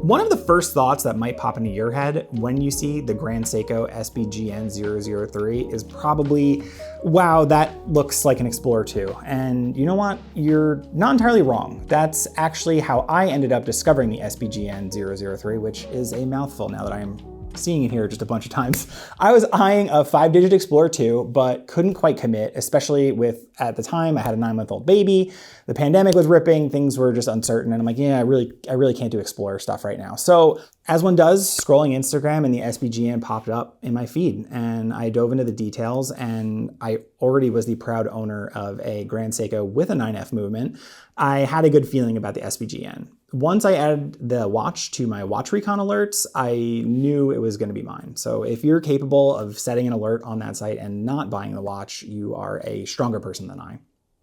One of the first thoughts that might pop into your head when you see the Grand Seiko SBGN003 is probably, wow, that looks like an Explorer 2. And you know what? You're not entirely wrong. That's actually how I ended up discovering the SBGN003, which is a mouthful now that I am seeing it here just a bunch of times. I was eyeing a 5-digit Explorer 2, but couldn't quite commit, especially with, at the time, I had a 9-month-old baby, the pandemic was ripping, things were just uncertain, and I'm like, yeah, I really can't do Explorer stuff right now. So, as one does, scrolling Instagram and the SBGN popped up in my feed, and I dove into the details, and I already was the proud owner of a Grand Seiko with a 9F movement. I had a good feeling about the SBGN. Once I added the watch to my watch recon alerts, I knew it was going to be mine. So if you're capable of setting an alert on that site and not buying the watch, you are a stronger person than I.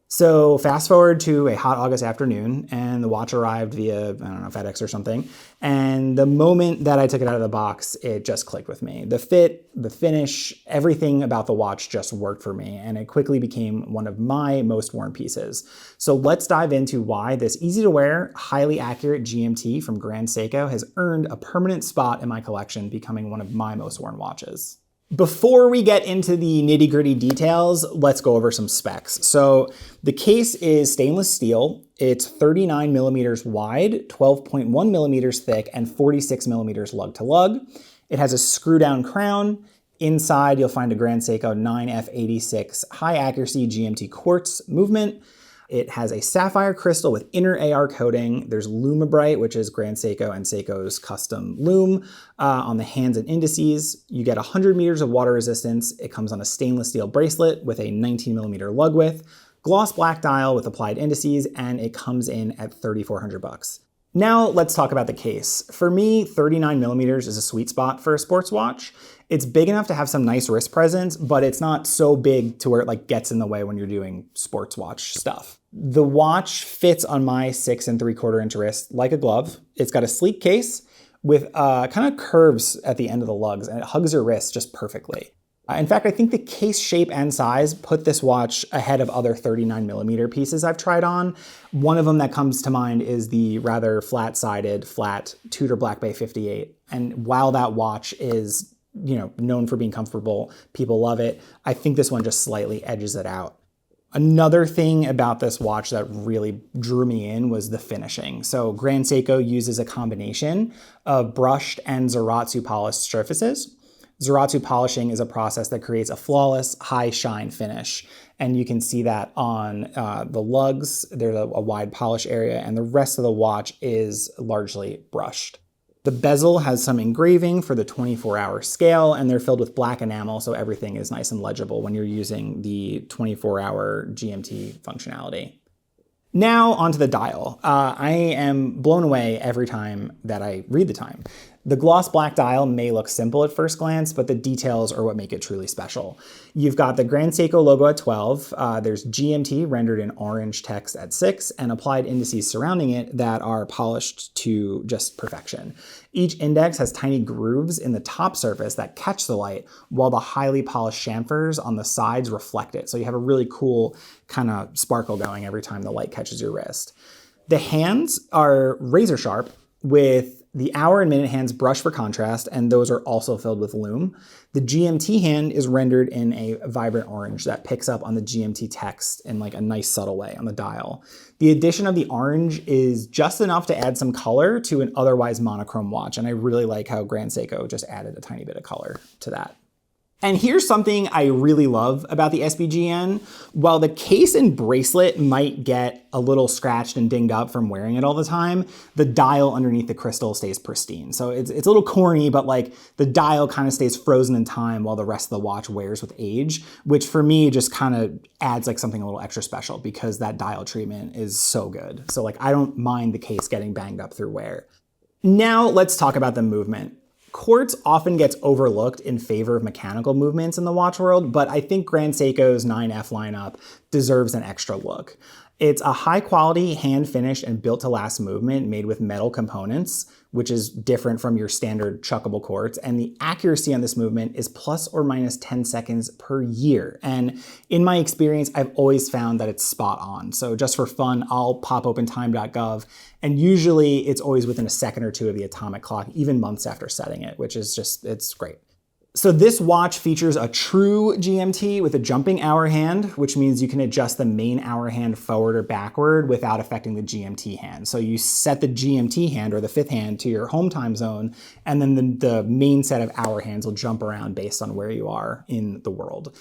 So fast forward to a hot August afternoon, and the watch arrived via, I don't know, FedEx or something. And the moment that I took it out of the box, it just clicked with me. The fit, the finish, everything about the watch just worked for me, and it quickly became one of my most worn pieces. So let's dive into why this easy to wear, highly accurate GMT from Grand Seiko has earned a permanent spot in my collection, becoming one of my most worn watches. Before we get into the nitty-gritty details, let's go over some specs. So the case is stainless steel. It's 39 millimeters wide, 12.1 millimeters thick, and 46 millimeters lug to lug. It has a screw-down crown. Inside, you'll find a Grand Seiko 9F86 high accuracy GMT quartz movement. It has a sapphire crystal with inner AR coating. There's Lumibrite, which is Grand Seiko and Seiko's custom lume on the hands and indices. You get 100 meters of water resistance. It comes on a stainless steel bracelet with a 19 millimeter lug width, gloss black dial with applied indices, and it comes in at $3,400. Now let's talk about the case. For me, 39 millimeters is a sweet spot for a sports watch. It's big enough to have some nice wrist presence, but it's not so big to where it like gets in the way when you're doing sports watch stuff. The watch fits on my 6 3/4 inch wrist like a glove. It's got a sleek case with kind of curves at the end of the lugs, and it hugs your wrist just perfectly. In fact, I think the case shape and size put this watch ahead of other 39 millimeter pieces I've tried on. One of them that comes to mind is the rather flat-sided, flat Tudor Black Bay 58. And while that watch is, known for being comfortable, people love it, I think this one just slightly edges it out. Another thing about this watch that really drew me in was the finishing. So Grand Seiko uses a combination of brushed and Zaratsu polished surfaces. Zaratsu polishing is a process that creates a flawless, high shine finish. And you can see that on the lugs. There's a wide polish area, and the rest of the watch is largely brushed. The bezel has some engraving for the 24-hour scale, and they're filled with black enamel, so everything is nice and legible when you're using the 24-hour GMT functionality. Now onto the dial. I am blown away every time that I read the time. The gloss black dial may look simple at first glance, but the details are what make it truly special. You've got the Grand Seiko logo at 12, there's GMT rendered in orange text at 6, and applied indices surrounding it that are polished to just perfection. Each index has tiny grooves in the top surface that catch the light, while the highly polished chamfers on the sides reflect it. So you have a really cool kind of sparkle going every time the light catches your wrist. The hands are razor sharp, with the hour and minute hands brushed for contrast, and those are also filled with lume. The GMT hand is rendered in a vibrant orange that picks up on the GMT text in like a nice subtle way on the dial. The addition of the orange is just enough to add some color to an otherwise monochrome watch, and I really like how Grand Seiko just added a tiny bit of color to that. And here's something I really love about the SBGN. While the case and bracelet might get a little scratched and dinged up from wearing it all the time, the dial underneath the crystal stays pristine. So it's a little corny, but like the dial kind of stays frozen in time while the rest of the watch wears with age, which for me just kind of adds like something a little extra special because that dial treatment is so good. So like I don't mind the case getting banged up through wear. Now let's talk about the movement. Quartz often gets overlooked in favor of mechanical movements in the watch world, but I think Grand Seiko's 9F lineup deserves an extra look. It's a high quality, hand finished and built to last movement made with metal components, which is different from your standard chuckable quartz. And the accuracy on this movement is plus or minus 10 seconds per year. And in my experience, I've always found that it's spot on. So just for fun, I'll pop open time.gov, and usually it's always within a second or two of the atomic clock, even months after setting it, which is just, it's great. So this watch features a true GMT with a jumping hour hand, which means you can adjust the main hour hand forward or backward without affecting the GMT hand. So you set the GMT hand or the fifth hand to your home time zone, and then the main set of hour hands will jump around based on where you are in the world.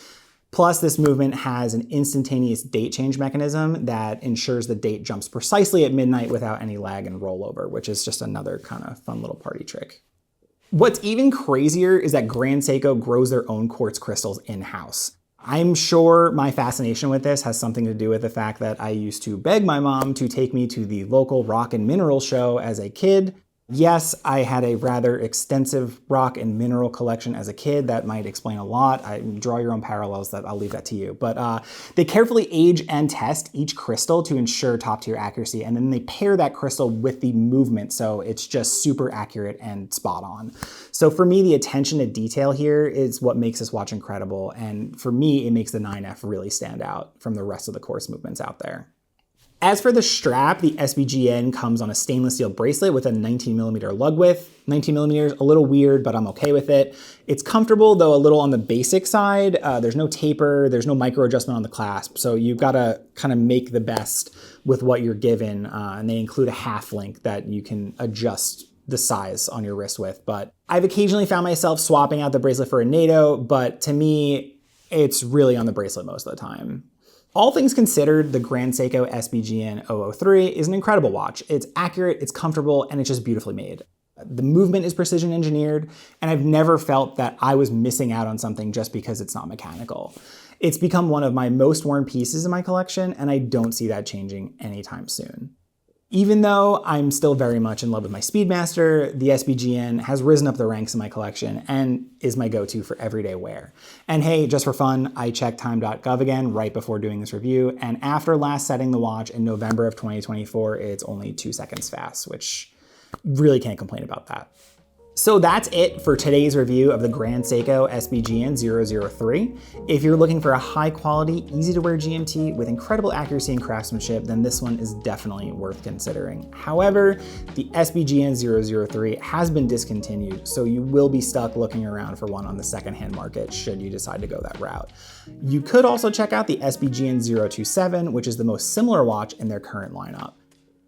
Plus, this movement has an instantaneous date change mechanism that ensures the date jumps precisely at midnight without any lag and rollover, which is just another kind of fun little party trick. What's even crazier is that Grand Seiko grows their own quartz crystals in-house. I'm sure my fascination with this has something to do with the fact that I used to beg my mom to take me to the local rock and mineral show as a kid. Yes, I had a rather extensive rock and mineral collection as a kid. That might explain a lot. Draw your own parallels, I'll leave that to you. But they carefully age and test each crystal to ensure top-tier accuracy, and then they pair that crystal with the movement, so it's just super accurate and spot on. So for me, the attention to detail here is what makes this watch incredible, and for me, it makes the 9F really stand out from the rest of the quartz movements out there. As for the strap, the SBGN comes on a stainless steel bracelet with a 19mm lug width. 19mm, a little weird, but I'm okay with it. It's comfortable, though a little on the basic side. There's no taper, there's no micro adjustment on the clasp, so you've got to kind of make the best with what you're given, and they include a half link that you can adjust the size on your wrist with. But I've occasionally found myself swapping out the bracelet for a NATO, but to me, it's really on the bracelet most of the time. All things considered, the Grand Seiko SBGN003 is an incredible watch. It's accurate, it's comfortable, and it's just beautifully made. The movement is precision engineered, and I've never felt that I was missing out on something just because it's not mechanical. It's become one of my most worn pieces in my collection, and I don't see that changing anytime soon. Even though I'm still very much in love with my Speedmaster, the SBGN has risen up the ranks in my collection and is my go-to for everyday wear. And hey, just for fun, I checked time.gov again right before doing this review, and after last setting the watch in November of 2024, it's only 2 seconds fast, which really can't complain about that. So that's it for today's review of the Grand Seiko SBGN003. If you're looking for a high quality, easy to wear GMT with incredible accuracy and craftsmanship, then this one is definitely worth considering. However, the SBGN003 has been discontinued, so you will be stuck looking around for one on the secondhand market should you decide to go that route. You could also check out the SBGN027, which is the most similar watch in their current lineup.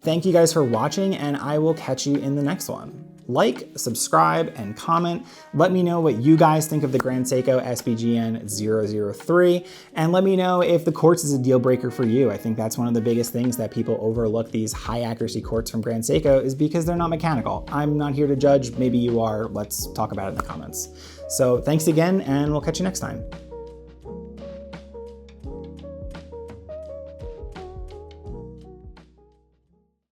Thank you guys for watching, and I will catch you in the next one. Like, subscribe, and comment. Let me know what you guys think of the Grand Seiko SBGN003, and let me know if the quartz is a deal breaker for you. I think that's one of the biggest things that people overlook these high accuracy quartz from Grand Seiko is because they're not mechanical. I'm not here to judge, maybe you are. Let's talk about it in the comments. So thanks again, and we'll catch you next time.